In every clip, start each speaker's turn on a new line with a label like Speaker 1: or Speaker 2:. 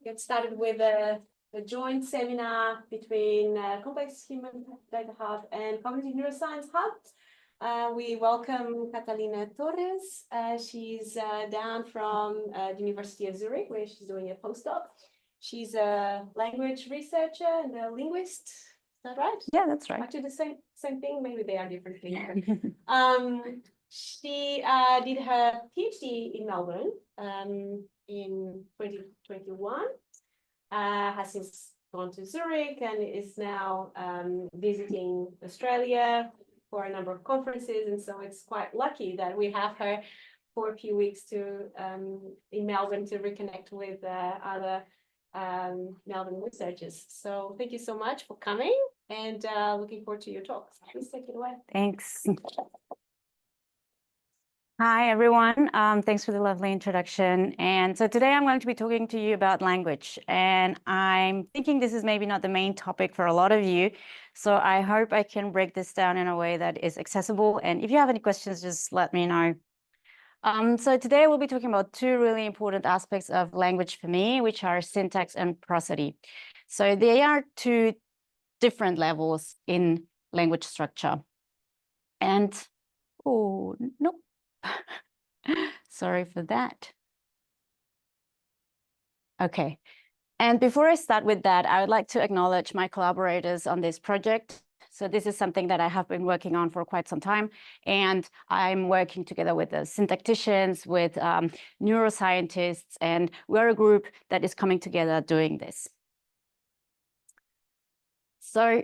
Speaker 1: get started with a joint seminar between Complex Human Data Hub and Cognitive Neuroscience Hub. We welcome Catalina Torres. She's down from the University of Zurich, where she's doing a postdoc. She's a language researcher and a linguist. Is that right?
Speaker 2: Yeah, that's right.
Speaker 1: Actually, the same thing. Maybe they are different things. She did her PhD in Melbourne in 2021. Has since gone to Zurich and is now visiting Australia for a number of conferences. And so it's quite lucky that we have her for a few weeks to in Melbourne to reconnect with other Melbourne researchers. So thank you so much for coming and looking forward to your talk. Please take it away.
Speaker 2: Thanks. Hi, everyone. Thanks for the lovely introduction. And so today I'm going to be talking to you about language. And I'm thinking this is maybe not the main topic for a lot of you. So I hope I can break this down in a way that is accessible. And if you have any questions, just let me know. So today we'll be talking about two really important aspects of language for me, which are syntax and prosody. So they are two different levels in language structure. And, oh, nope. Sorry for that. Okay. And before I start with that, I would like to acknowledge my collaborators on this project. So this is something that I have been working on for quite some time. And I'm working together with the syntacticians, with neuroscientists, and we're a group that is coming together doing this. So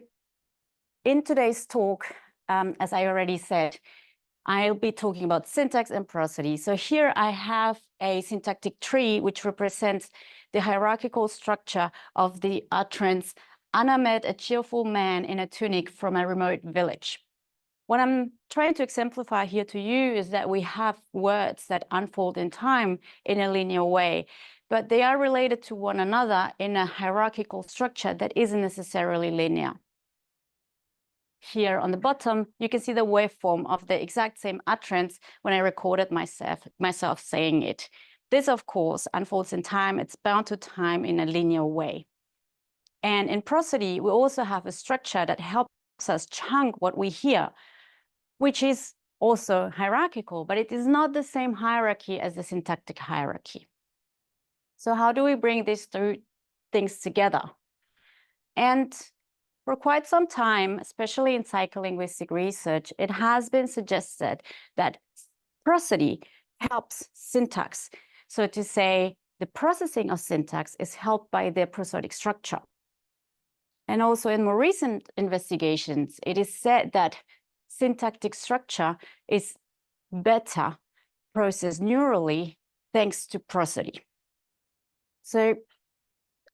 Speaker 2: in today's talk, as I already said, I'll be talking about syntax and prosody. So here I have a syntactic tree, which represents the hierarchical structure of the utterance, "Anna met a cheerful man in a tunic from a remote village." What I'm trying to exemplify here to you is that we have words that unfold in time in a linear way, but they are related to one another in a hierarchical structure that isn't necessarily linear. Here on the bottom, you can see the waveform of the exact same utterance when I recorded myself saying it. This, of course, unfolds in time. It's bound to time in a linear way. And in prosody, we also have a structure that helps us chunk what we hear, which is also hierarchical, but it is not the same hierarchy as the syntactic hierarchy. So how do we bring these two things together? And for quite some time, especially in psycholinguistic research, it has been suggested that prosody helps syntax. So to say, the processing of syntax is helped by the prosodic structure. And also in more recent investigations, it is said that syntactic structure is better processed neurally thanks to prosody. So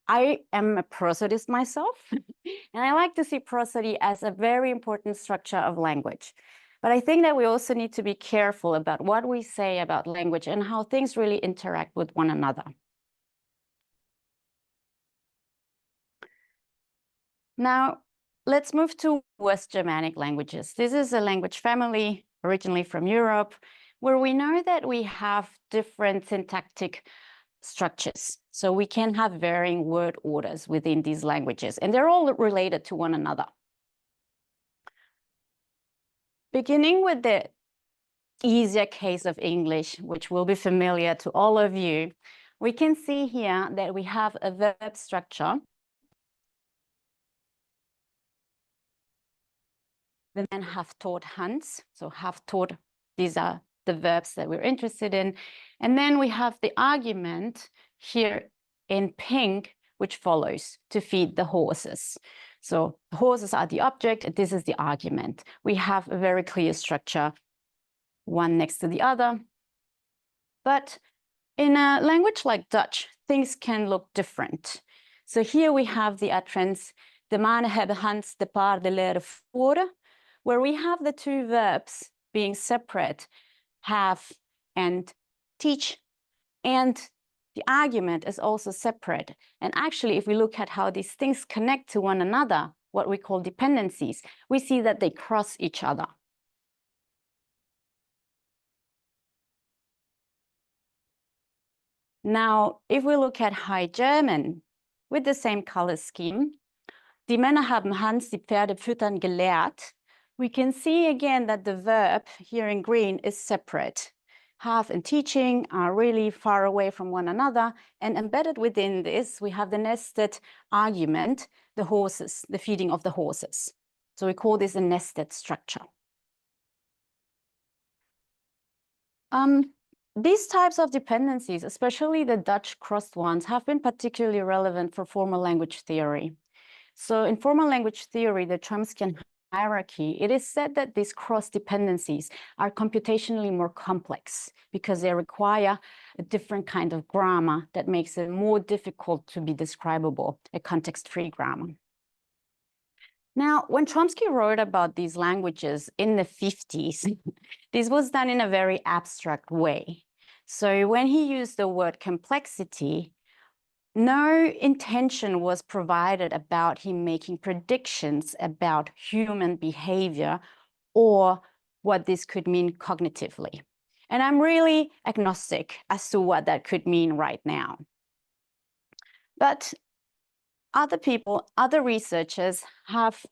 Speaker 2: I am a prosodist myself, and I like to see prosody as a very important structure of language. But I think that we also need to be careful about what we say about language and how things really interact with one another. Now, let's move to West Germanic languages. This is a language family originally from Europe, where we know that we have different syntactic structures. So we can have varying word orders within these languages, and they're all related to one another. Beginning with the easier case of English, which will be familiar to all of you, we can see here that we have a verb structure. We then have taught Hans, so have taught, these are the verbs that we're interested in. And then we have the argument here in pink, which follows to feed the horses. So the horses are the object, and this is the argument. We have a very clear structure, one next to the other. But in a language like Dutch, things can look different. So here we have the utterance, "De mannen hebben Hans de paarden leren voeren," where we have the two verbs being separate, have and teach, and the argument is also separate. And actually, if we look at how these things connect to one another, what we call dependencies, we see that they cross each other. Now, if we look at High German with the same color scheme, die Männer haben Hans die Pferde füttern gelehrt, we can see again that the verb here in green is separate. Have and teaching are really far away from one another, and embedded within this, we have the nested argument, the horses, the feeding of the horses. So we call this a nested structure. These types of dependencies, especially the Dutch crossed ones, have been particularly relevant for formal language theory. So in formal language theory, the Chomskyan hierarchy, it is said that these cross dependencies are computationally more complex because they require a different kind of grammar that makes it more difficult to be describable, a context-free grammar. Now, when Chomsky wrote about these languages in the 50s, this was done in a very abstract way. So when he used the word complexity, no intention was provided about him making predictions about human behavior or what this could mean cognitively. And I'm really agnostic as to what that could mean right now. But other people, other researchers have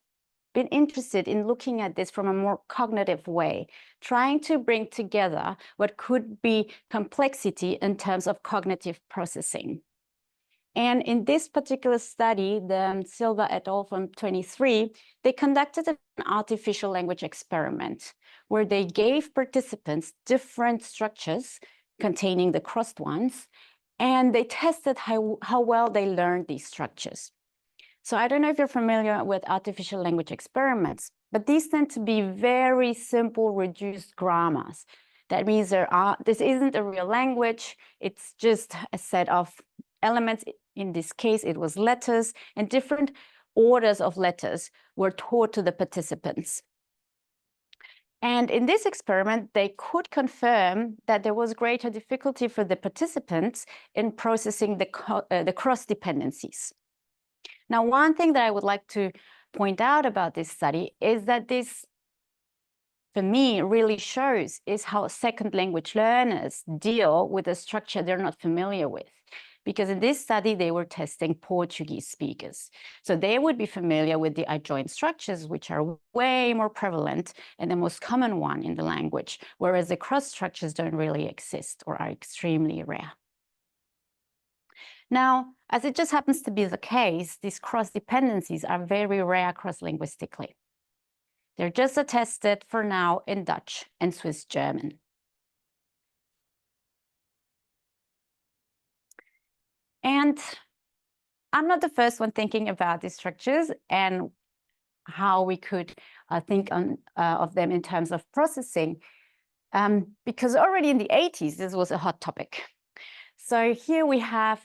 Speaker 2: been interested in looking at this from a more cognitive way, trying to bring together what could be complexity in terms of cognitive processing. And in this particular study, the Silva et al. From 23, they conducted an artificial language experiment where they gave participants different structures containing the crossed ones, and they tested how well they learned these structures. So I don't know if you're familiar with artificial language experiments, but these tend to be very simple, reduced grammars. That means this isn't a real language. It's just a set of elements. In this case, it was letters, and different orders of letters were taught to the participants. And in this experiment, they could confirm that there was greater difficulty for the participants in processing the cross dependencies. Now, one thing that I would like to point out about this study is that this, for me, really shows is how second language learners deal with a structure they're not familiar with. Because in this study, they were testing Portuguese speakers. So they would be familiar with the adjoint structures, which are way more prevalent and the most common one in the language, whereas the cross structures don't really exist or are extremely rare. Now, as it just happens to be the case, these cross dependencies are very rare cross-linguistically. They're just attested for now in Dutch and Swiss German. And I'm not the first one thinking about these structures and how we could think of them in terms of processing, because already in the 80s, this was a hot topic. So here we have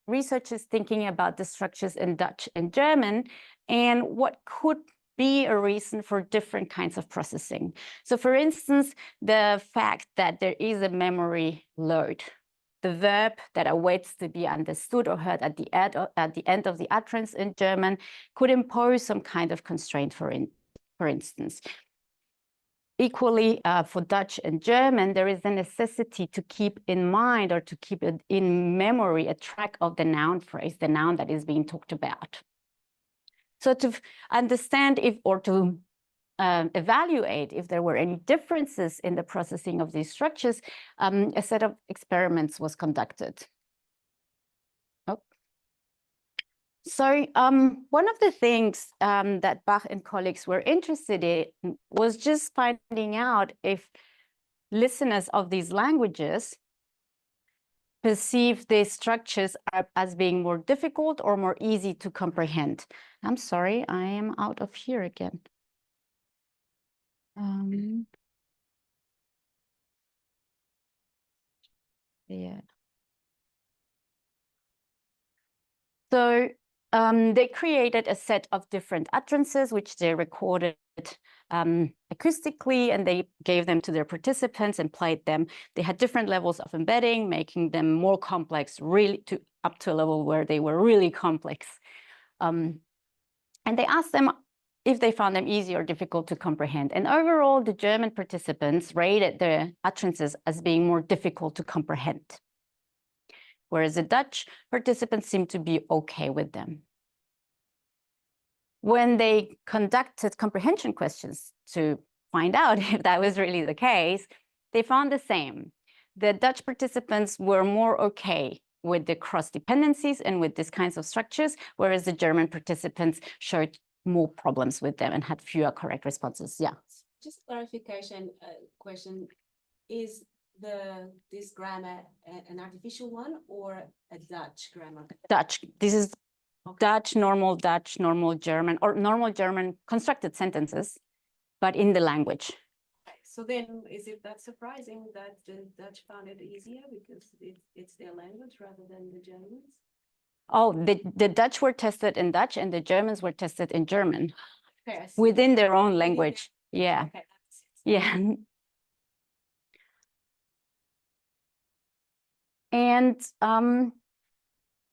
Speaker 2: researchers thinking about the structures in Dutch and German and what could be a reason for different kinds of processing. So for instance, the fact that there is a memory load. The verb that awaits to be understood or heard at the end of the utterance in German could impose some kind of constraint, for instance. Equally, for Dutch and German, there is a necessity to keep in mind or to keep it in memory a track of the noun phrase, the noun that is being talked about. So to understand if or to evaluate if there were any differences in the processing of these structures, a set of experiments was conducted. Oh. So one of the things that Bach and colleagues were interested in was just finding out if listeners of these languages perceive these structures as being more difficult or more easy to comprehend. I'm sorry, I am out of here again. Yeah. So they created a set of different utterances, which they recorded acoustically, and they gave them to their participants and played them. They had different levels of embedding, making them more complex, really up to a level where they were really complex. And they asked them if they found them easy or difficult to comprehend. And overall, the German participants rated the utterances as being more difficult to comprehend. whereas the Dutch participants seem to be okay with them. When they conducted comprehension questions to find out if that was really the case, they found the same. The Dutch participants were more okay with the cross dependencies and with these kinds of structures, whereas the German participants showed more problems with them and had fewer correct responses. Yeah.
Speaker 1: Just clarification question. Is this grammar an artificial one or a Dutch grammar?
Speaker 2: Dutch. This is
Speaker 1: Okay.
Speaker 2: Dutch, normal German, or normal German constructed sentences, but in the language.
Speaker 1: So then, is it that surprising that the Dutch found it easier because it's their language rather than the Germans?
Speaker 2: Oh, the Dutch were tested in Dutch and the Germans were tested in German.
Speaker 1: Okay,
Speaker 2: within their own language. Yeah.
Speaker 1: Okay,
Speaker 2: Yeah. And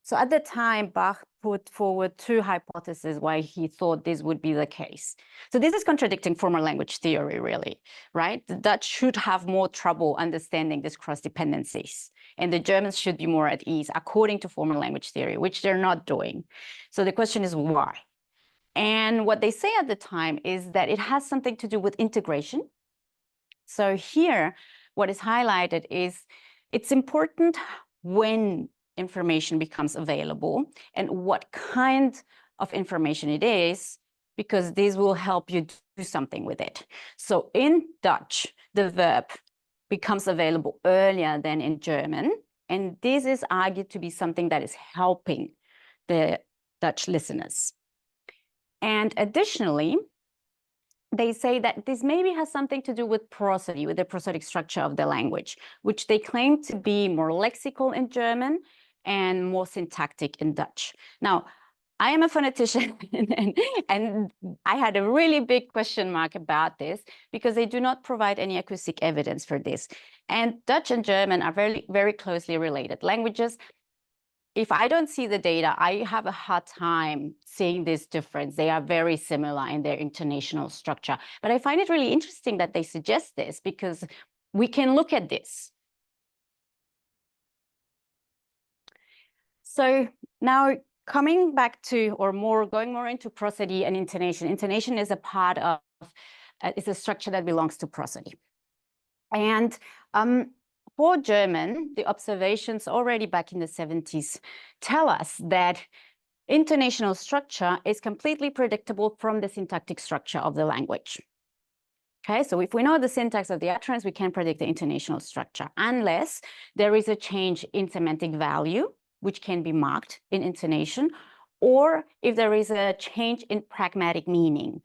Speaker 2: so at the time, Bach put forward two hypotheses why he thought this would be the case. So this is contradicting formal language theory, really, right? The Dutch should have more trouble understanding these cross dependencies, and the Germans should be more at ease, according to formal language theory, which they're not doing. So the question is why? And what they say at the time is that it has something to do with integration. So here, what is highlighted is it's important when information becomes available and what kind of information it is, because this will help you do something with it. So in Dutch, the verb becomes available earlier than in German, and this is argued to be something that is helping the Dutch listeners. And additionally, they say that this maybe has something to do with prosody, with the prosodic structure of the language, which they claim to be more lexical in German and more syntactic in Dutch. Now, I am a phonetician and I had a really big question mark about this because they do not provide any acoustic evidence for this. And Dutch and German are very, very closely related languages. If I don't see the data, I have a hard time seeing this difference. They are very similar in their intonational structure. But I find it really interesting that they suggest this because we can look at this. So now coming back to, or going more into prosody and intonation. Intonation is a part of, it's a structure that belongs to prosody. And for German, the observations already back in the 70s tell us that intonational structure is completely predictable from the syntactic structure of the language. Okay, so if we know the syntax of the utterance, we can predict the intonational structure, unless there is a change in semantic value, which can be marked in intonation, or if there is a change in pragmatic meaning.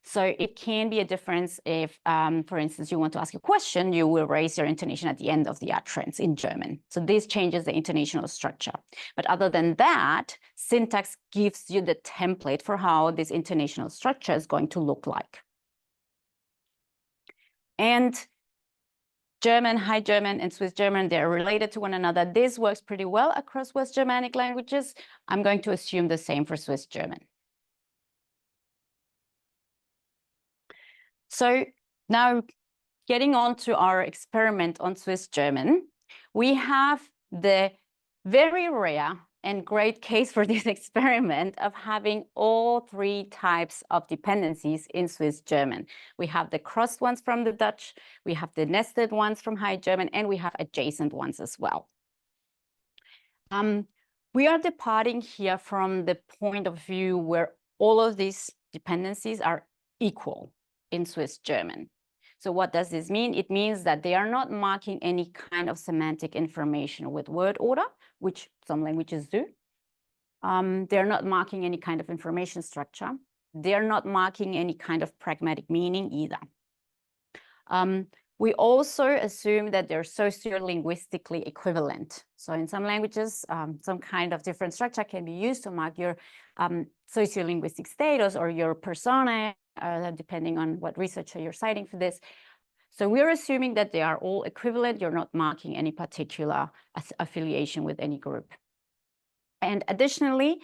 Speaker 2: So it can be a difference if, for instance, you want to ask a question, you will raise your intonation at the end of the utterance in German. So this changes the intonational structure. But other than that, syntax gives you the template for how this intonational structure is going to look like. And German, High German, and Swiss German, they're related to one another. This works pretty well across West Germanic languages. I'm going to assume the same for Swiss German. So now getting on to our experiment on Swiss German, we have the very rare and great case for this experiment of having all three types of dependencies in Swiss German. We have the crossed ones from the Dutch, we have the nested ones from High German, and we have adjacent ones as well. We are departing here from the point of view where all of these dependencies are equal in Swiss German. So what does this mean? It means that they are not marking any kind of semantic information with word order, which some languages do. They're not marking any kind of information structure. They're not marking any kind of pragmatic meaning either. We also assume that they're sociolinguistically equivalent. So in some languages, some kind of different structure can be used to mark your sociolinguistic status or your persona, depending on what researcher you're citing for this. So we're assuming that they are all equivalent. You're not marking any particular affiliation with any group. And additionally,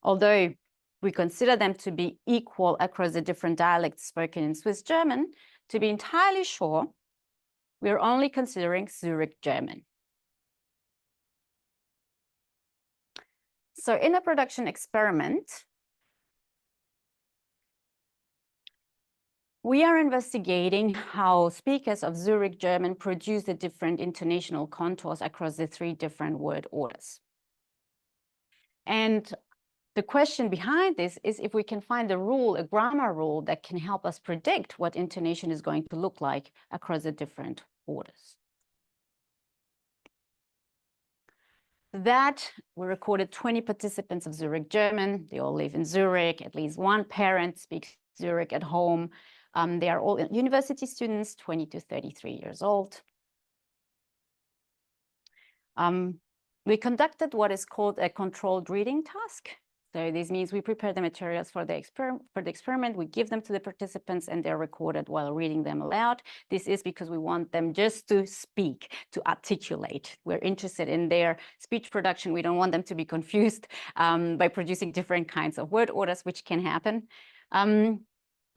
Speaker 2: although we consider them to be equal across the different dialects spoken in Swiss German, to be entirely sure, we're only considering Zurich German. So in a production experiment, we are investigating how speakers of Zurich German produce the different intonational contours across the 3 different word orders. And the question behind this is if we can find a rule, a grammar rule that can help us predict what intonation is going to look like across the different orders. That we recorded 20 participants of Zurich German. They all live in Zurich. At least one parent speaks Zurich at home. They are all university students, 20 to 33 years old. We conducted what is called a controlled reading task. So this means we prepare the materials for the experiment, we give them to the participants, and they're recorded while reading them aloud. This is because we want them just to speak, to articulate. We're interested in their speech production. We don't want them to be confused by producing different kinds of word orders, which can happen. And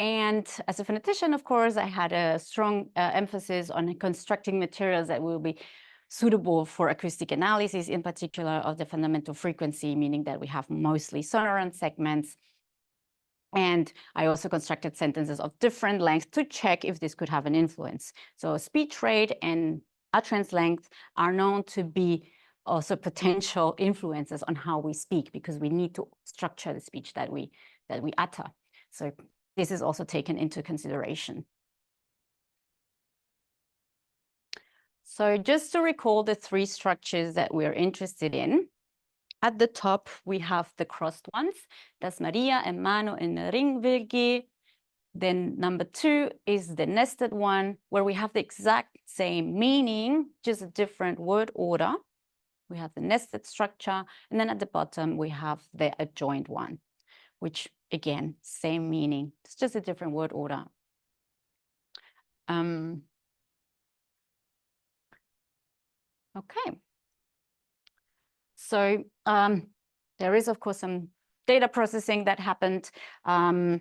Speaker 2: as a phonetician, of course, I had a strong emphasis on constructing materials that will be suitable for acoustic analysis, in particular of the fundamental frequency, meaning that we have mostly sonorant segments. And I also constructed sentences of different lengths to check if this could have an influence. So speech rate and utterance length are known to be also potential influences on how we speak, because we need to structure the speech that we utter. So this is also taken into consideration. So just to recall the 3 structures that we're interested in, at the top, we have the crossed ones, das Maria, en mano, en ring will ge. Then number 2 is the nested one, where we have the exact same meaning, just a different word order. We have the nested structure. And then at the bottom, we have the adjoined one, which again, same meaning. It's just a different word order. Okay. So there is, of course, some data processing that happened. And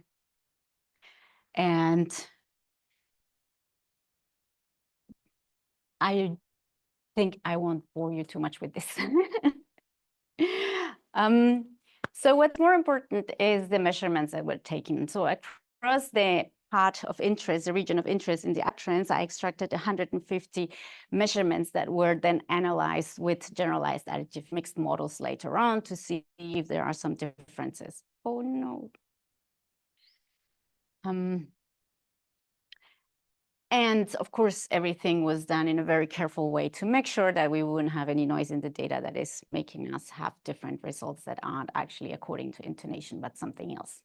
Speaker 2: I think I won't bore you too much with this. So what's more important is the measurements that were taken. So across the part of interest, the region of interest in the utterance, I extracted 150 measurements that were then analyzed with generalized additive mixed models later on to see if there are some differences. Oh no. And of course, everything was done in a very careful way to make sure that we wouldn't have any noise in the data that is making us have different results that aren't actually according to intonation, but something else.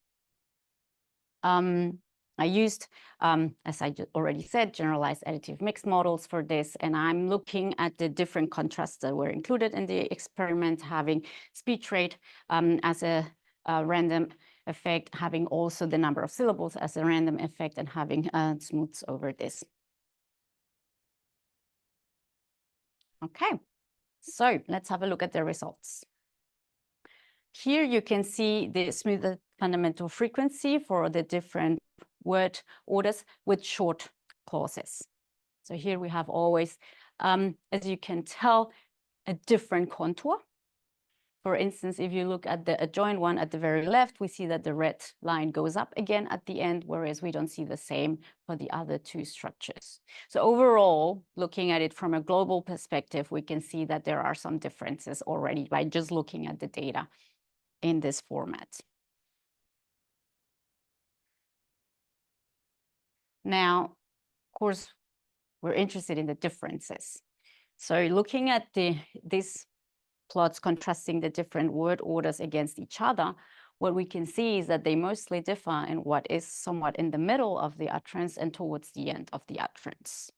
Speaker 2: I used, as I already said, generalized additive mixed models for this, and I'm looking at the different contrasts that were included in the experiment, having speech rate as a random effect, having also the number of syllables as a random effect, and having smooths over this. Okay, so let's have a look at the results. Here you can see the smoother fundamental frequency for the different word orders with short clauses. So here we have always, as you can tell, a different contour. For instance, if you look at the adjoined one at the very left, we see that the red line goes up again at the end, whereas we don't see the same for the other 2 structures. So overall, looking at it from a global perspective, we can see that there are some differences already by just looking at the data in this format. Now, of course, we're interested in the differences. So looking at these plots contrasting the different word orders against each other, what we can see is that they mostly differ in what is somewhat in the middle of the utterance and towards the end of the utterance.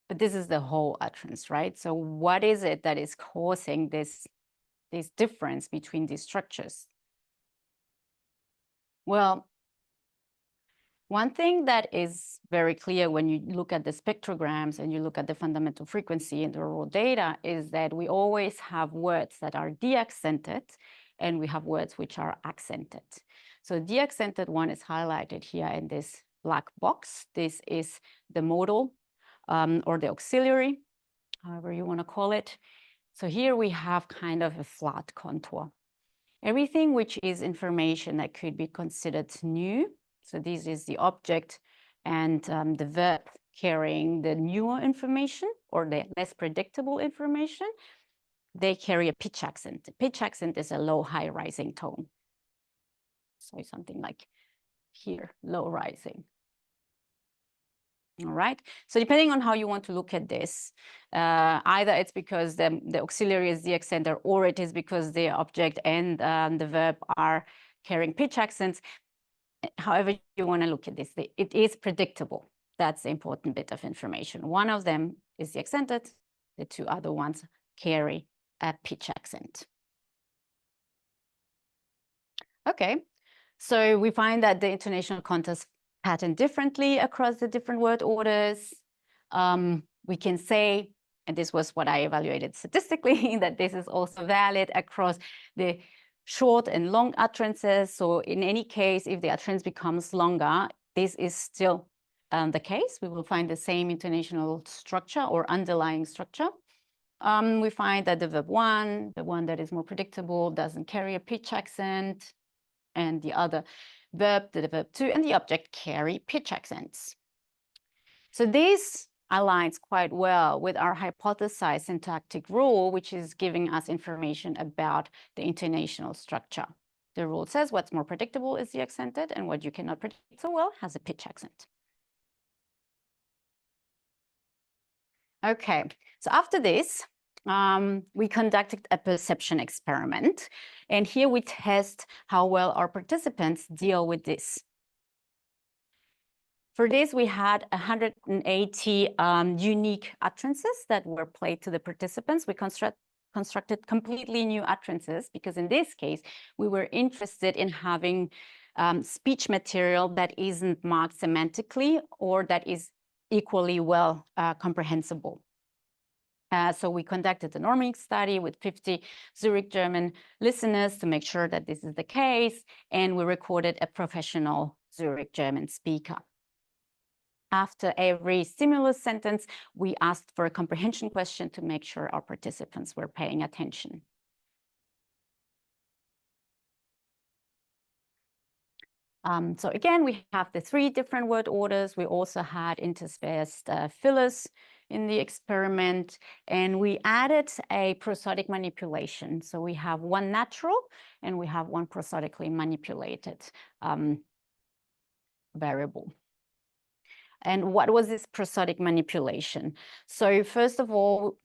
Speaker 2: But this is the whole utterance, right? So what is it that is causing this difference between these structures? Well, one thing that is very clear when you look at the spectrograms and you look at the fundamental frequency in the raw data is that we always have words that are de-accented and we have words which are accented. So de-accented one is highlighted here in this black box. This is the modal or the auxiliary, however you want to call it. So here we have kind of a flat contour. Everything which is information that could be considered new. So this is the object and the verb carrying the newer information or the less predictable information. They carry a pitch accent. The pitch accent is a low, high rising tone. So something like here, low rising. All right. So depending on how you want to look at this, either it's because the auxiliary is the accenter, or it is because the object and the verb are carrying pitch accents. However you want to look at this, it is predictable. That's the important bit of information. One of them is the accented. The two other ones carry a pitch accent. Okay. So we find that the intonational contours pattern differently across the different word orders. We can say, and this was what I evaluated statistically, that this is also valid across the short and long utterances. So in any case, if the utterance becomes longer, this is still the case. We will find the same intonational structure or underlying structure. We find that the verb one, the one that is more predictable, doesn't carry a pitch accent, and the other verb, the verb two, and the object carry pitch accents. So this aligns quite well with our hypothesized syntactic rule, which is giving us information about the intonational structure. The rule says what's more predictable is the accented, and what you cannot predict so well has a pitch accent. Okay, so after this, we conducted a perception experiment, and here we test how well our participants deal with this. For this, we had 180 unique utterances that were played to the participants. We constructed completely new utterances because in this case, we were interested in having speech material that isn't marked semantically or that is equally well comprehensible. So we conducted a norming study with 50 Zurich German listeners to make sure that this is the case, and we recorded a professional Zurich German speaker. After every stimulus sentence, we asked for a comprehension question to make sure our participants were paying attention. So again, we have the 3 different word orders. We also had interspersed fillers in the experiment, and we added a prosodic manipulation. So we have one natural and we have one prosodically manipulated variable. And what was this prosodic manipulation? So first of all,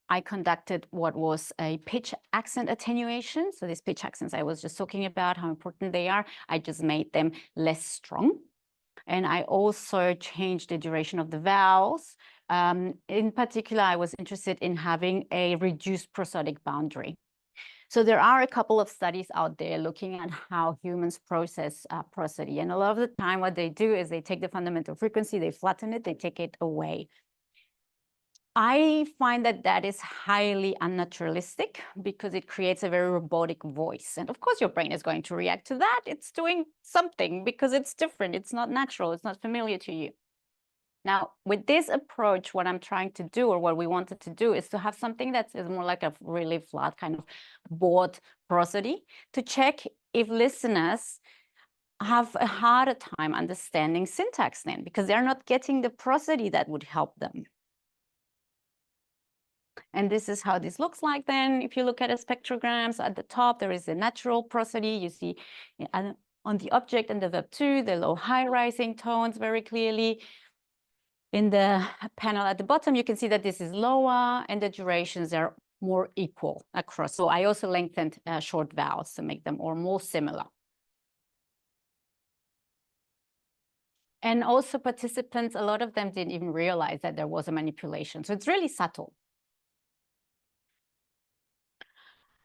Speaker 2: I conducted what was a pitch accent attenuation. So these pitch accents I was just talking about, how important they are. I just made them less strong. And I also changed the duration of the vowels. In particular, I was interested in having a reduced prosodic boundary. So there are a couple of studies out there looking at how humans process prosody. And a lot of the time what they do is they take the fundamental frequency, they flatten it, they take it away. I find that that is highly unnaturalistic because it creates a very robotic voice. And of course, your brain is going to react to that. It's doing something because it's different. It's not natural. It's not familiar to you. Now, with this approach, what I'm trying to do, or what we wanted to do, is to have something that is more like a really flat kind of board prosody to check if listeners have a harder time understanding syntax then, because they're not getting the prosody that would help them. And this is how this looks like then. If you look at the spectrograms at the top, there is a natural prosody. You see on the object and the verb two, the low high rising tones very clearly. In the panel at the bottom, you can see that this is lower and the durations are more equal across. So I also lengthened short vowels to make them more similar. And also participants, a lot of them didn't even realize that there was a manipulation. So it's really subtle.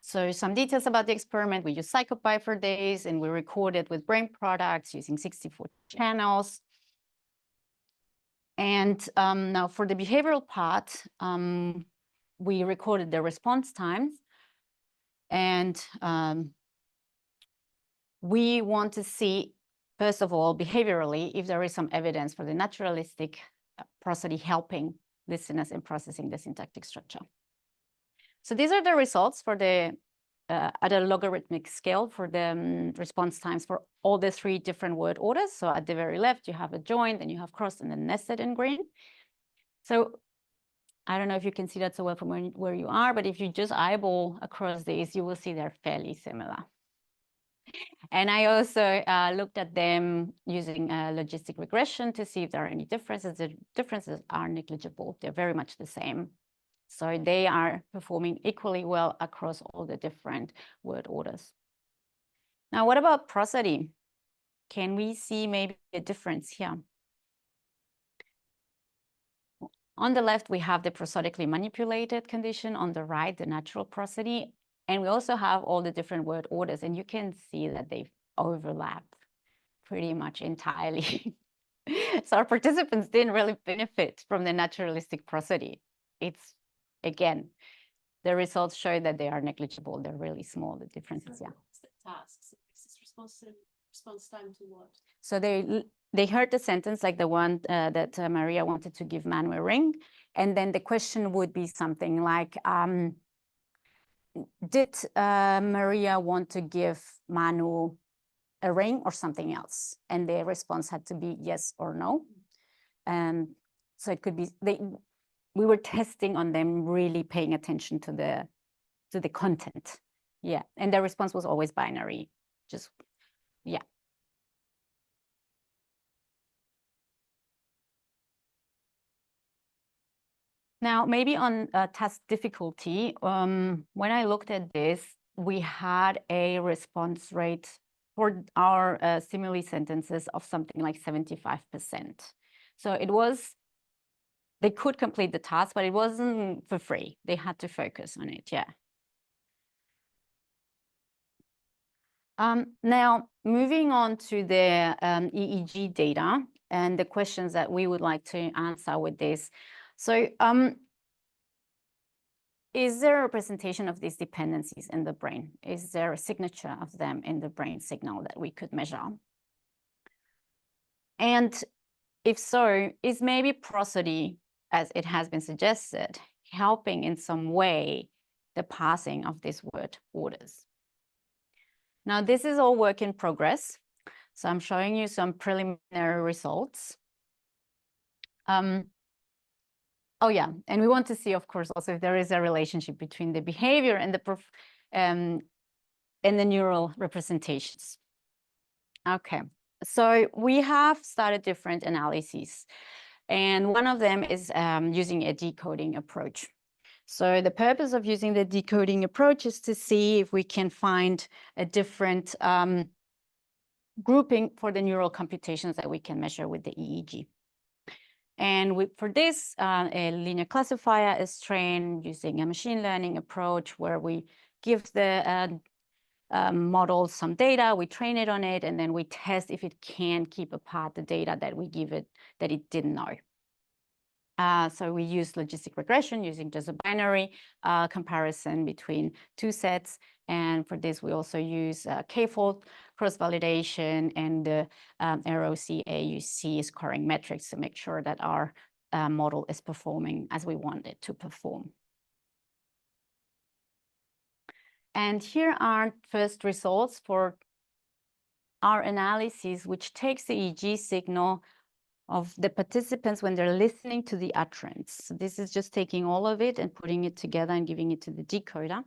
Speaker 2: So some details about the experiment. We used psychopy for days, and we recorded with brain products using 64 channels. And now for the behavioral part, we recorded the response times. And we want to see, first of all, behaviorally, if there is some evidence for the naturalistic prosody helping listeners in processing the syntactic structure. So these are the results for the at a logarithmic scale for the response times for all the 3 different word orders. So at the very left, you have a joint, then you have crossed, and then nested in green. So I don't know if you can see that so well from where you are, but if you just eyeball across these, you will see they're fairly similar. And I also looked at them using logistic regression to see if there are any differences. The differences are negligible. They're very much the same. So they are performing equally well across all the different word orders. Now, what about prosody? Can we see maybe a difference here? On the left, we have the prosodically manipulated condition. On the right, the natural prosody. And we also have all the different word orders. And you can see that they overlap pretty much entirely. So our participants didn't really benefit from the naturalistic prosody. It's, again, the results show that they are negligible. They're really small, the differences, yeah.
Speaker 1: Tasks. Is response time to what?
Speaker 2: So they heard the sentence like the one that Maria wanted to give Manu a ring. And then the question would be something like, did Maria want to give Manu a ring or something else? And the response had to be yes or no. So it could be, we were testing on them really paying attention to the content. Yeah, and the response was always binary, just, yeah. Now, maybe on task difficulty, when I looked at this, we had a response rate for our stimuli sentences of something like 75%. So it was, they could complete the task, but it wasn't for free. They had to focus on it, yeah. Now, moving on to the EEG data and the questions that we would like to answer with this. So is there a representation of these dependencies in the brain? Is there a signature of them in the brain signal that we could measure? And if so, is maybe prosody, as it has been suggested, helping in some way the parsing of these word orders? Now, this is all work in progress. So I'm showing you some preliminary results. Oh, yeah. And we want to see, of course, also if there is a relationship between the behavior and the neural representations. OK, so we have started different analyses. And one of them is using a decoding approach. So the purpose of using the decoding approach is to see if we can find a different grouping for the neural computations that we can measure with the EEG. And for this, a linear classifier is trained using a machine learning approach where we give the model some data, we train it on it, and then we test if it can keep apart the data that we give it that it didn't know. So we use logistic regression using just a binary comparison between 2 sets. And for this, we also use k-fold cross-validation and the ROC-AUC scoring metrics to make sure that our model is performing as we want it to perform. And here are first results for our analysis, which takes the EEG signal of the participants when they're listening to the utterance. So this is just taking all of it and putting it together and giving it to the decoder.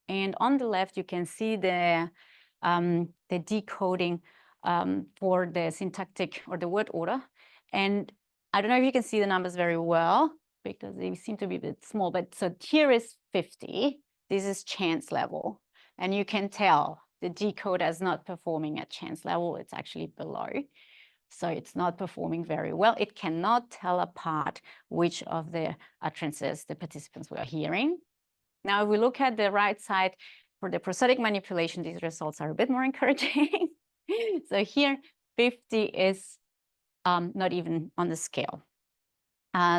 Speaker 2: And on the left, you can see the decoding for the syntactic or the word order. And I don't know if you can see the numbers very well because they seem to be a bit small, but so here is 50. This is chance level. And you can tell the decoder is not performing at chance level. It's actually below. So it's not performing very well. It cannot tell apart which of the utterances the participants were hearing. Now, if we look at the right side for the prosodic manipulation, these results are a bit more encouraging. So here, 50 is not even on the scale.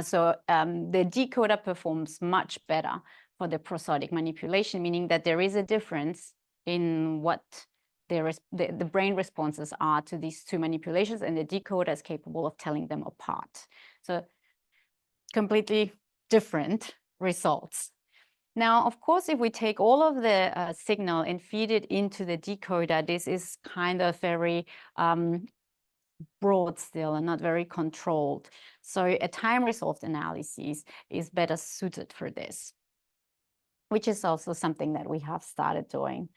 Speaker 2: So the decoder performs much better for the prosodic manipulation, meaning that there is a difference in what the brain responses are to these 2 manipulations, and the decoder is capable of telling them apart. So completely different results. Now, of course, if we take all of the signal and feed it into the decoder, this is kind of very broad still and not very controlled. So a time-resolved analysis is better suited for this, which is also something that we have started doing.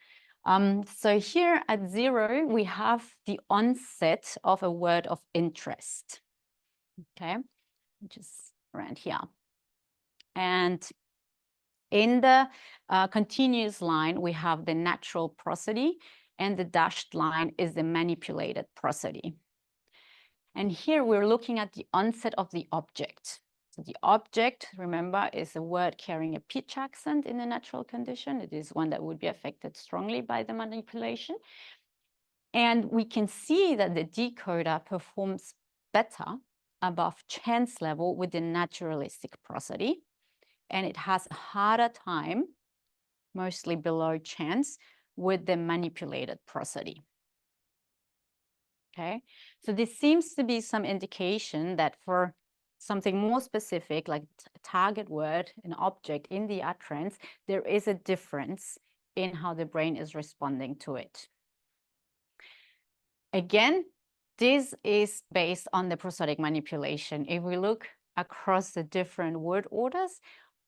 Speaker 2: So here at 0, we have the onset of a word of interest, okay, which is around here. And in the continuous line, we have the natural prosody, and the dashed line is the manipulated prosody. And here we're looking at the onset of the object. So the object, remember, is a word carrying a pitch accent in a natural condition. It is one that would be affected strongly by the manipulation. And we can see that the decoder performs better above chance level with the naturalistic prosody. And it has a harder time, mostly below chance, with the manipulated prosody. Okay, so this seems to be some indication that for something more specific, like a target word, an object in the utterance, there is a difference in how the brain is responding to it. Again, this is based on the prosodic manipulation. If we look across the different word orders,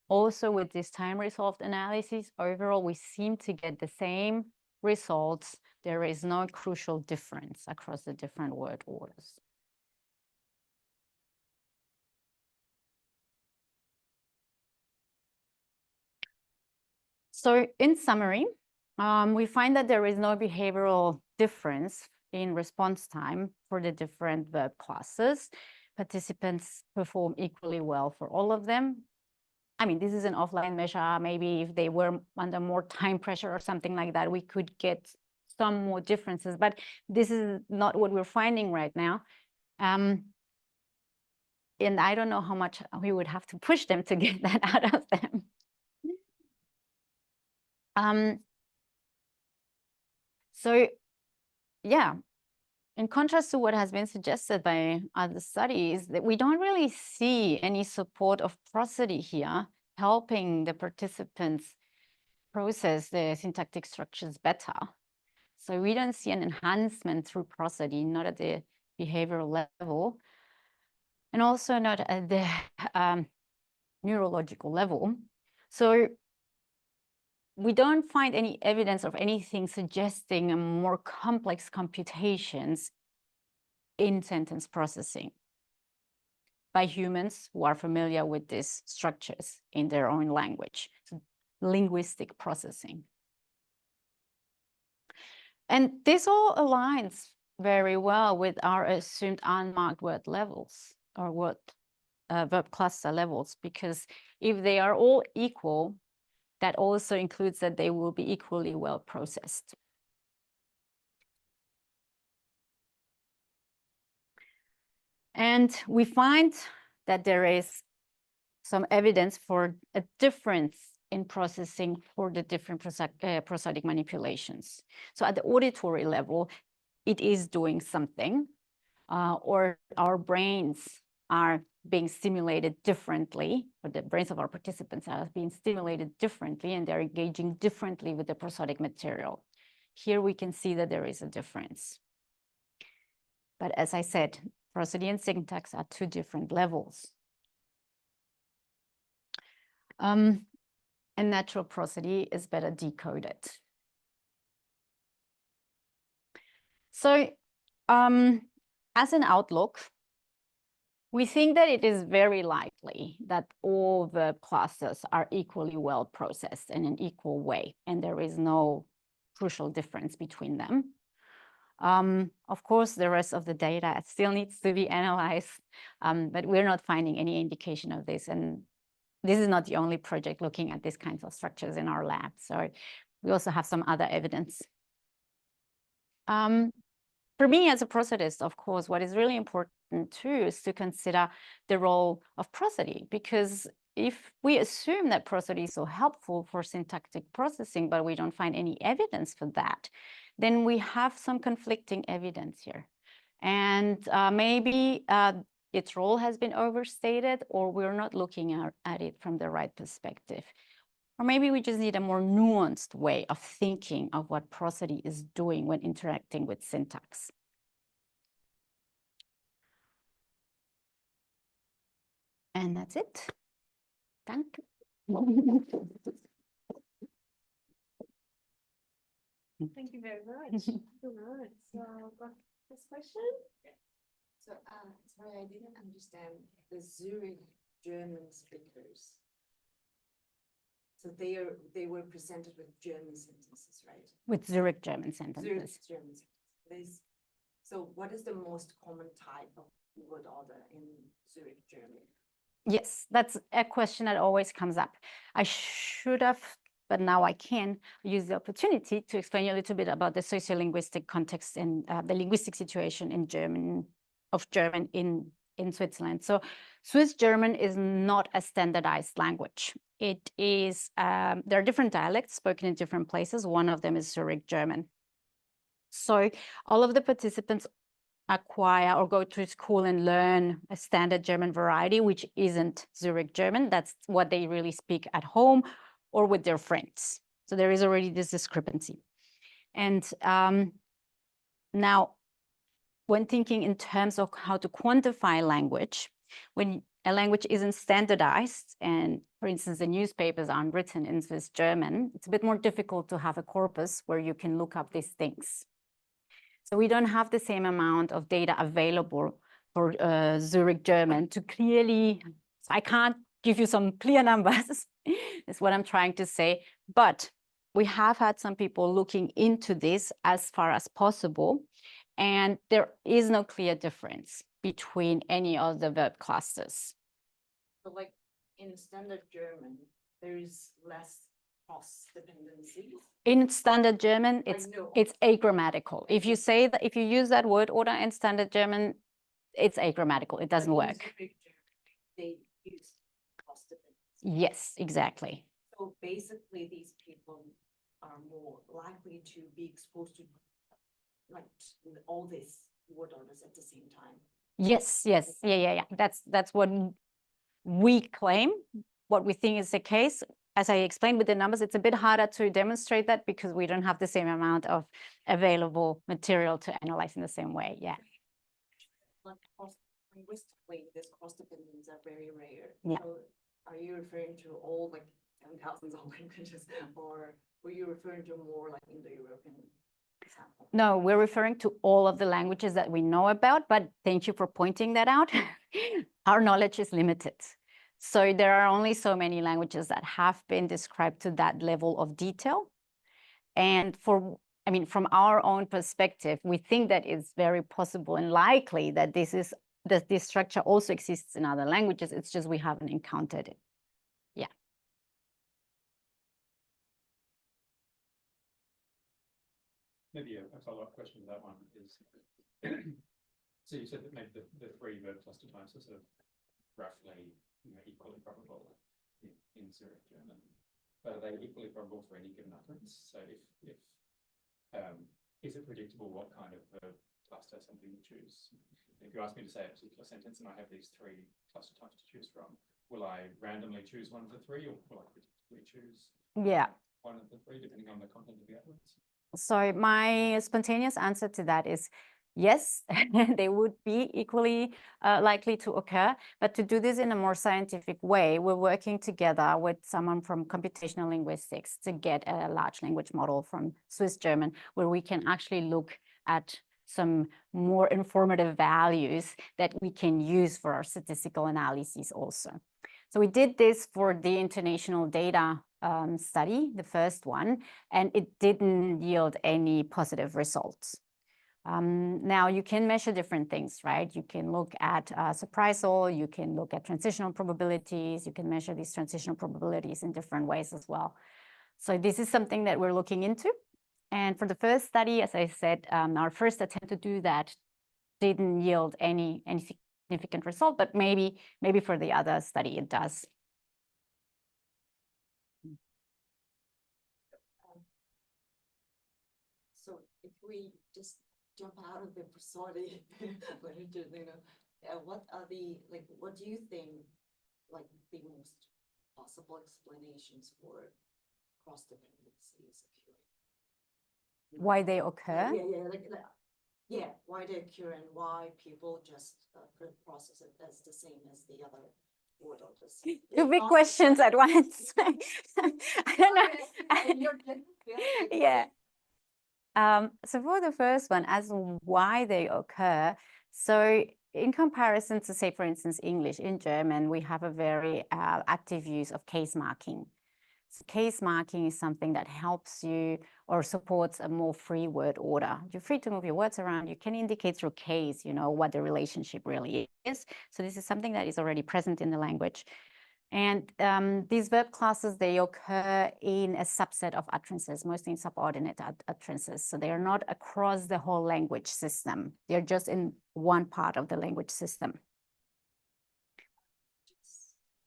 Speaker 2: also with this time-resolved analysis, overall, we seem to get the same results. There is no crucial difference across the different word orders. So in summary, we find that there is no behavioral difference in response time for the different verb classes. Participants perform equally well for all of them. I mean, this is an offline measure. Maybe if they were under more time pressure or something like that, we could get some more differences, but this is not what we're finding right now. And I don't know how much we would have to push them to get that out of them. So yeah, in contrast to what has been suggested by other studies, that we don't really see any support of prosody here, helping the participants process the syntactic structures better. So we don't see an enhancement through prosody, not at the behavioral level, and also not at the neurological level. So we don't find any evidence of anything suggesting a more complex computations in sentence processing by humans who are familiar with these structures in their own language. So linguistic processing. And this all aligns very well with our assumed unmarked word levels or word verb cluster levels, because if they are all equal, that also includes that they will be equally well processed. And we find that there is some evidence for a difference in processing for the different prosodic manipulations. So at the auditory level, it is doing something, or our brains are being stimulated differently, or the brains of our participants are being stimulated differently, and they're engaging differently with the prosodic material. Here we can see that there is a difference. But as I said, prosody and syntax are two different levels. And natural prosody is better decoded. So as an outlook, we think that it is very likely that all verb classes are equally well processed in an equal way, and there is no crucial difference between them. Of course, the rest of the data still needs to be analyzed, but we're not finding any indication of this. And this is not the only project looking at these kinds of structures in our lab. So we also have some other evidence. For me as a prosodist, of course, what is really important too is to consider the role of prosody, because if we assume that prosody is so helpful for syntactic processing, but we don't find any evidence for that, then we have some conflicting evidence here. And maybe its role has been overstated, or we're not looking at it from the right perspective. Or maybe we just need a more nuanced way of thinking of what prosody is doing when interacting with syntax. And that's it. Thank you.
Speaker 1: Thank you very much. All right. So, got this question?
Speaker 3: So, sorry, I didn't understand the Zurich German speakers. So they were presented with German sentences, right?
Speaker 2: With Zurich German sentences.
Speaker 3: Zurich German sentences. So what is the most common type of word order in Zurich German?
Speaker 2: Yes, that's a question that always comes up. I should have, but now I can use the opportunity to explain you a little bit about the sociolinguistic context and the linguistic situation in German in Switzerland. So Swiss German is not a standardized language. It is, there are different dialects spoken in different places. One of them is Zurich German. So all of the participants acquire or go to school and learn a standard German variety, which isn't Zurich German. That's what they really speak at home or with their friends. So there is already this discrepancy. And now, when thinking in terms of how to quantify language, when a language isn't standardized, and for instance, the newspapers aren't written in Swiss German, it's a bit more difficult to have a corpus where you can look up these things. So we don't have the same amount of data available for Zurich German to clearly, I can't give you some clear numbers, is what I'm trying to say, but we have had some people looking into this as far as possible, and there is no clear difference between any of the verb clusters.
Speaker 3: So like in standard German, there is less cross dependencies.
Speaker 2: In standard German, it's agrammatical. If you say that, if you use that word order in standard German, it's agrammatical. It doesn't work.
Speaker 3: They use cross dependencies.
Speaker 2: Yes, exactly.
Speaker 3: So basically, these people are more likely to be exposed to like all these word orders at the same time.
Speaker 2: Yes, yes, yeah. That's what we claim. What we think is the case. As I explained with the numbers, it's a bit harder to demonstrate that because we don't have the same amount of available material to analyze in the same way. Yeah.
Speaker 3: Like linguistically, these cross dependencies are very rare.
Speaker 2: Yeah.
Speaker 3: So are you referring to all like thousands of languages, or were you referring to more like Indo-European example?
Speaker 2: No, we're referring to all of the languages that we know about, but thank you for pointing that out. Our knowledge is limited. So there are only so many languages that have been described to that level of detail. And from our own perspective, we think that it's very possible and likely that this structure also exists in other languages. It's just we haven't encountered it. Yeah.
Speaker 4: Maybe a follow-up question to that one is, so you said that maybe the three verb cluster types are sort of roughly equally probable in Zurich German, but are they equally probable for any given utterance? So if is it predictable what kind of verb cluster somebody would choose? If you ask me to say a particular sentence and I have these three cluster types to choose from, will I randomly choose one of the three, or will I particularly choose one of the three depending on the content of the utterance?
Speaker 2: So my spontaneous answer to that is yes, they would be equally likely to occur. But to do this in a more scientific way, we're working together with someone from computational linguistics to get a large language model from Swiss German, where we can actually look at some more informative values that we can use for our statistical analyses also. So we did this for the intonational data study, the first one, and it didn't yield any positive results. Now you can measure different things, right? You can look at surprisal, you can look at transitional probabilities, you can measure these transitional probabilities in different ways as well. So this is something that we're looking into. And for the first study, as I said, our first attempt to do that didn't yield any significant result, but maybe for the other study it does.
Speaker 3: So if we just jump out of the prosody literature, what are what do you think the most possible explanations for cross dependencies occurring.
Speaker 2: Why they occur?
Speaker 3: Yeah, why they occur and why people just process it as the same as the other word orders.
Speaker 2: Two big questions at once. I don't know. Yeah. So for the first one, as why they occur, so in comparison to, say, for instance, English, in German, we have a very active use of case marking. So case marking is something that helps you or supports a more free word order. You're free to move your words around. You can indicate through case, you know, what the relationship really is. So this is something that is already present in the language. And these verb classes, they occur in a subset of utterances, mostly in subordinate utterances. So they are not across the whole language system. They're just in one part of the language system.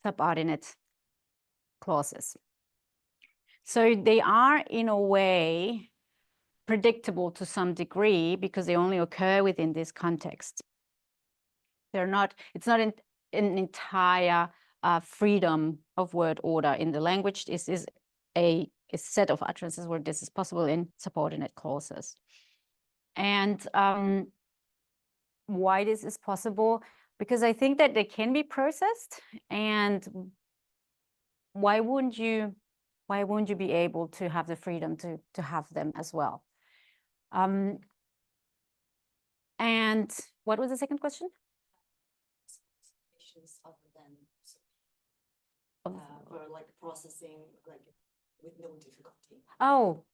Speaker 2: Subordinate clauses. So they are, in a way, predictable to some degree because they only occur within this context. They're not, it's not an entire freedom of word order in the language. This is a set of utterances where this is possible in subordinate clauses. And why this is possible? Because I think that they can be processed, and why wouldn't you be able to have the freedom to have them as well? And what was the second question?
Speaker 3: Other than for like processing like with no difficulty.
Speaker 2: Oh,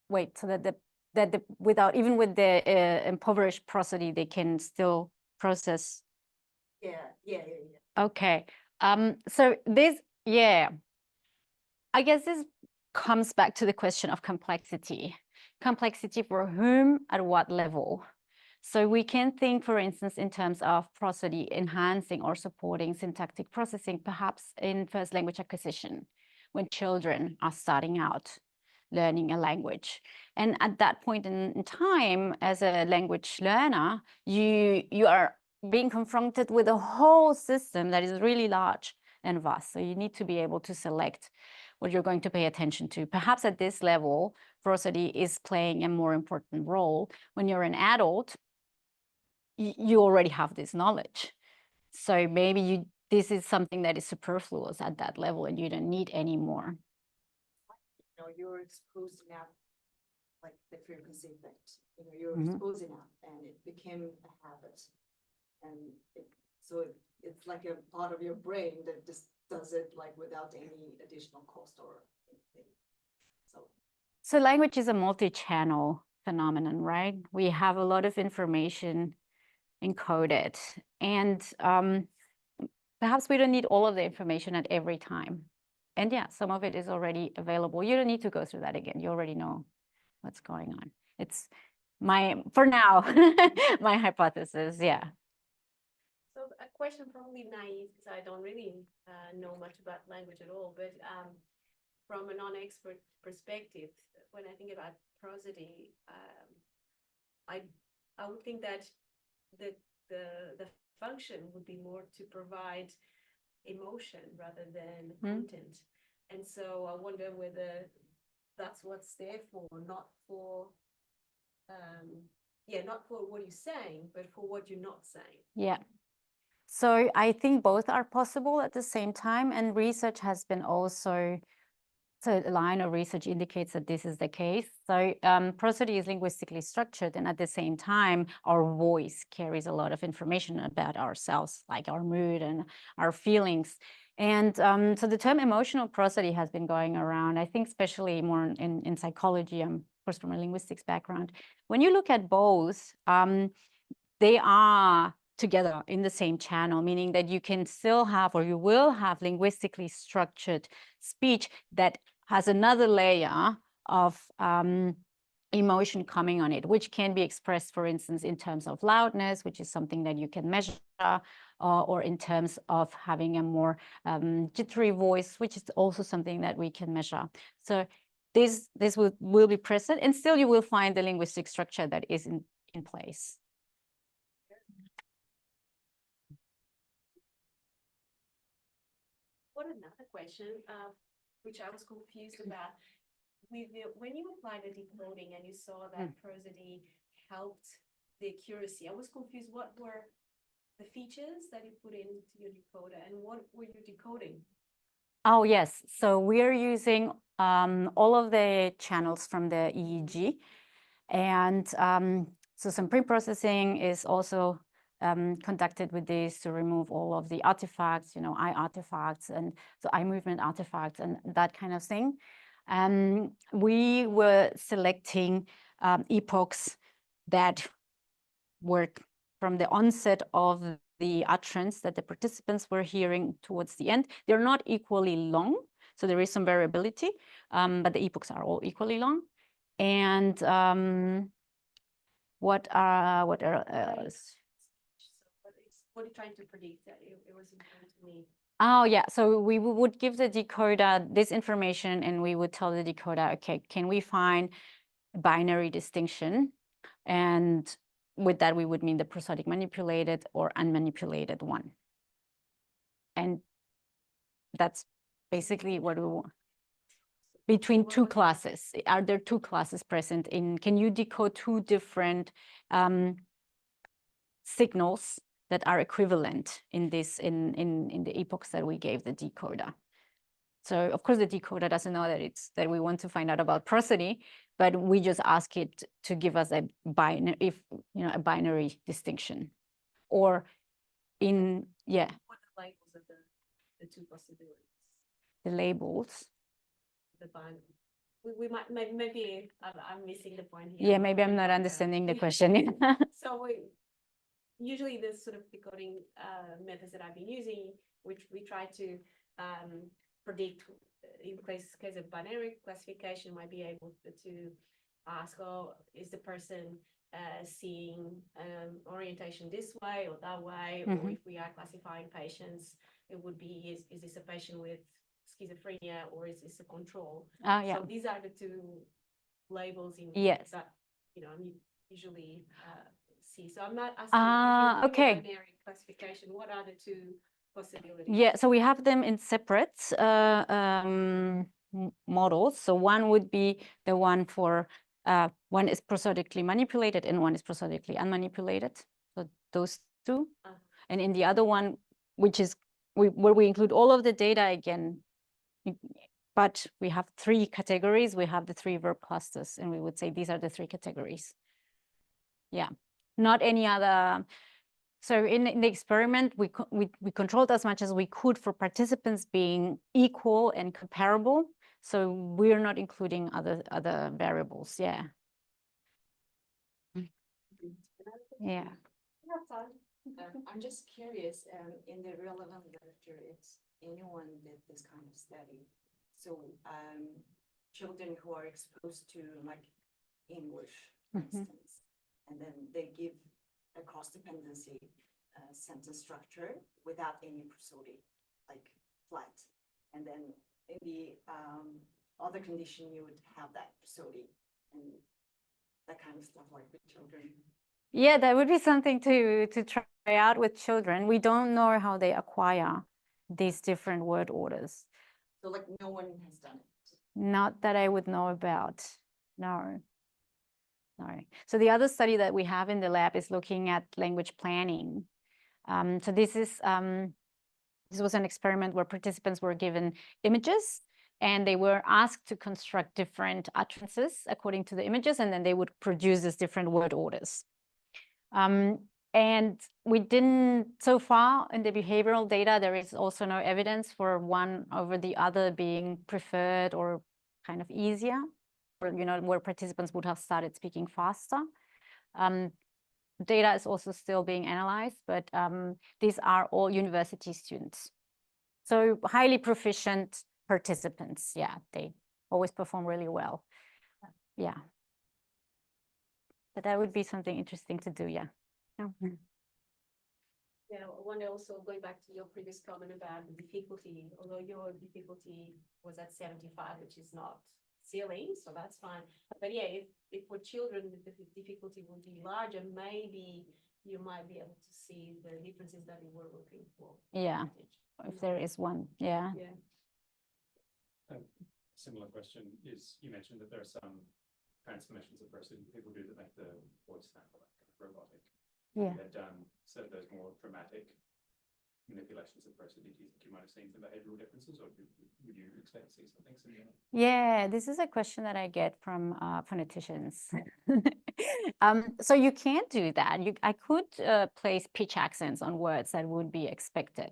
Speaker 2: wait. So that without, even with the impoverished prosody, they can still process.
Speaker 3: Yeah.
Speaker 2: Okay. So this, yeah, I guess this comes back to the question of complexity. Complexity for whom, at what level? So we can think, for instance, in terms of prosody enhancing or supporting syntactic processing, perhaps in first language acquisition, when children are starting out learning a language. And at that point in time, as a language learner, you are being confronted with a whole system that is really large and vast. So you need to be able to select what you're going to pay attention to. Perhaps at this level, prosody is playing a more important role. When you're an adult, you already have this knowledge. So maybe this is something that is superfluous at that level and you don't need any more.
Speaker 3: You know, you're exposed enough, like the frequency effect, you know, you're exposed enough and it became a habit. And it's like a part of your brain that just does it like without any additional cost or anything. So
Speaker 2: language is a multi-channel phenomenon, right? We have a lot of information encoded, and perhaps we don't need all of the information at every time. And yeah, some of it is already available. You don't need to go through that again. You already know what's going on. It's for now, my hypothesis, yeah.
Speaker 1: So a question probably naive, because I don't really know much about language at all, but from a non-expert perspective, when I think about prosody, I would think that the function would be more to provide emotion rather than content. And so I wonder whether that's what's there for, not for not for what you're saying, but for what you're not saying.
Speaker 2: Yeah. So I think both are possible at the same time, and research has been also, so a line of research indicates that this is the case. So prosody is linguistically structured, and at the same time, our voice carries a lot of information about ourselves, like our mood and our feelings. And so the term emotional prosody has been going around, I think, especially more in psychology, of course, from a linguistics background. When you look at both, they are together in the same channel, meaning that you can still have, or you will have, linguistically structured speech that has another layer of emotion coming on it, which can be expressed, for instance, in terms of loudness, which is something that you can measure, or in terms of having a more jittery voice, which is also something that we can measure. So this will be present, and still you will find the linguistic structure that is in place.
Speaker 1: What another question? which I was confused about. When you applied the decoding and you saw that prosody helped the accuracy, I was confused. What were the features that you put into your decoder and what were you decoding?
Speaker 2: Oh, yes. So we are using all of the channels from the EEG. And so some pre-processing is also conducted with this to remove all of the artifacts, eye artifacts and so eye movement artifacts and that kind of thing. We were selecting epochs that were from the onset of the utterance that the participants were hearing towards the end. They're not equally long, so there is some variability, but the epochs are all equally long. And what are
Speaker 1: What are you trying to predict? It was important to me.
Speaker 2: Oh, yeah. So we would give the decoder this information and we would tell the decoder, okay, can we find binary distinction? And with that, we would mean the prosodic manipulated or unmanipulated one. And that's basically what we want. Between two classes. Are there two classes present in, can you decode two different signals that are equivalent in this, in the epochs that we gave the decoder? So of course the decoder doesn't know that we want to find out about prosody, but we just ask it to give us a binary, a binary distinction, or in
Speaker 1: What are the labels of the two possibilities?
Speaker 2: the labels.
Speaker 1: The binary. We might maybe I'm missing the point here.
Speaker 2: Yeah, maybe I'm not understanding the question.
Speaker 1: So usually the sort of decoding methods that I've been using, which we try to predict in case of binary classification, might be able to ask, oh, is the person seeing orientation this way or that way? Or if we are classifying patients, it would be, is this a patient with schizophrenia or is this a control?
Speaker 2: Yeah.
Speaker 1: So these are the two labels in
Speaker 2: Yes.
Speaker 1: that I'm usually see. So I'm not asking if you're doing a binary classification, what are the two possibilities?
Speaker 2: Yeah, so we have them in separate models. So one would be the one for one is prosodically manipulated and one is prosodically unmanipulated. So those two. And in the other one, which is where we include all of the data again, but we have three categories. We have the three verb clusters, and we would say these are the three categories. Yeah, not any other. So in the experiment, we controlled as much as we could for participants being equal and comparable. So we're not including other variables. Yeah. Yeah.
Speaker 3: I'm just curious, in the relevant literature, if anyone did this kind of study. So children who are exposed to like English, for instance, and then they give a cross-dependency sentence structure without any prosody, like flat. And then in the other condition, you would have that prosody and that kind of stuff like with children.
Speaker 2: Yeah, that would be something to try out with children. We don't know how they acquire these different word orders.
Speaker 3: So like no one has done it?
Speaker 2: Not that I would know about, no. No. So the other study that we have in the lab is looking at language planning. So this was an experiment where participants were given images and they were asked to construct different utterances according to the images, and then they would produce these different word orders. And we didn't, so far in the behavioral data, there is also no evidence for one over the other being preferred or kind of easier, or, where participants would have started speaking faster. Data is also still being analyzed, but these are all university students. So highly proficient participants. Yeah, they always perform really well. Yeah. But that would be something interesting to do, yeah.
Speaker 1: Yeah, I wonder also, going back to your previous comment about the difficulty, although your difficulty was at 75, which is not ceiling, so that's fine. But yeah, if for children the difficulty would be larger, maybe you might be able to see the differences that you were looking for.
Speaker 2: Yeah, if there is one, yeah.
Speaker 1: Yeah.
Speaker 4: similar question is, you mentioned that there are some transformations of prosody people do that make the voice sound like kind of robotic.
Speaker 2: Yeah.
Speaker 4: You had done so those more dramatic manipulations of prosody. Do you think you might have seen some behavioural differences, or would you expect to see something similar?
Speaker 2: Yeah, this is a question that I get from phoneticians. So you can't do that. I could place pitch accents on words that would be expected.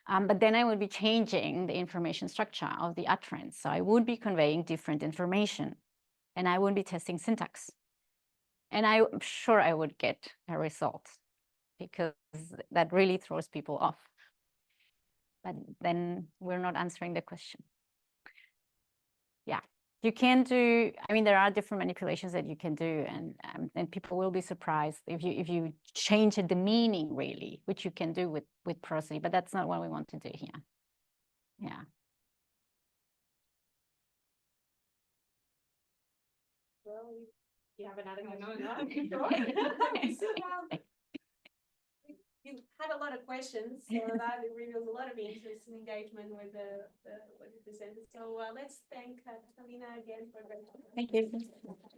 Speaker 2: But then I would be changing the information structure of the utterance. So I would be conveying different information, and I would be testing syntax. And I'm sure I would get a result, because that really throws people off. But then we're not answering the question. Yeah, you can do, I mean, there are different manipulations that you can do, and people will be surprised if you change the meaning, really, which you can do with prosody, but that's not what we want to do here. Yeah.
Speaker 1: Well, you have another
Speaker 3: No,
Speaker 1: question?
Speaker 3: no.
Speaker 1: We still have, you had a lot of questions, so that reveals a lot of interest and engagement with the presenters. So let's thank Catalina again for.
Speaker 2: Thank you.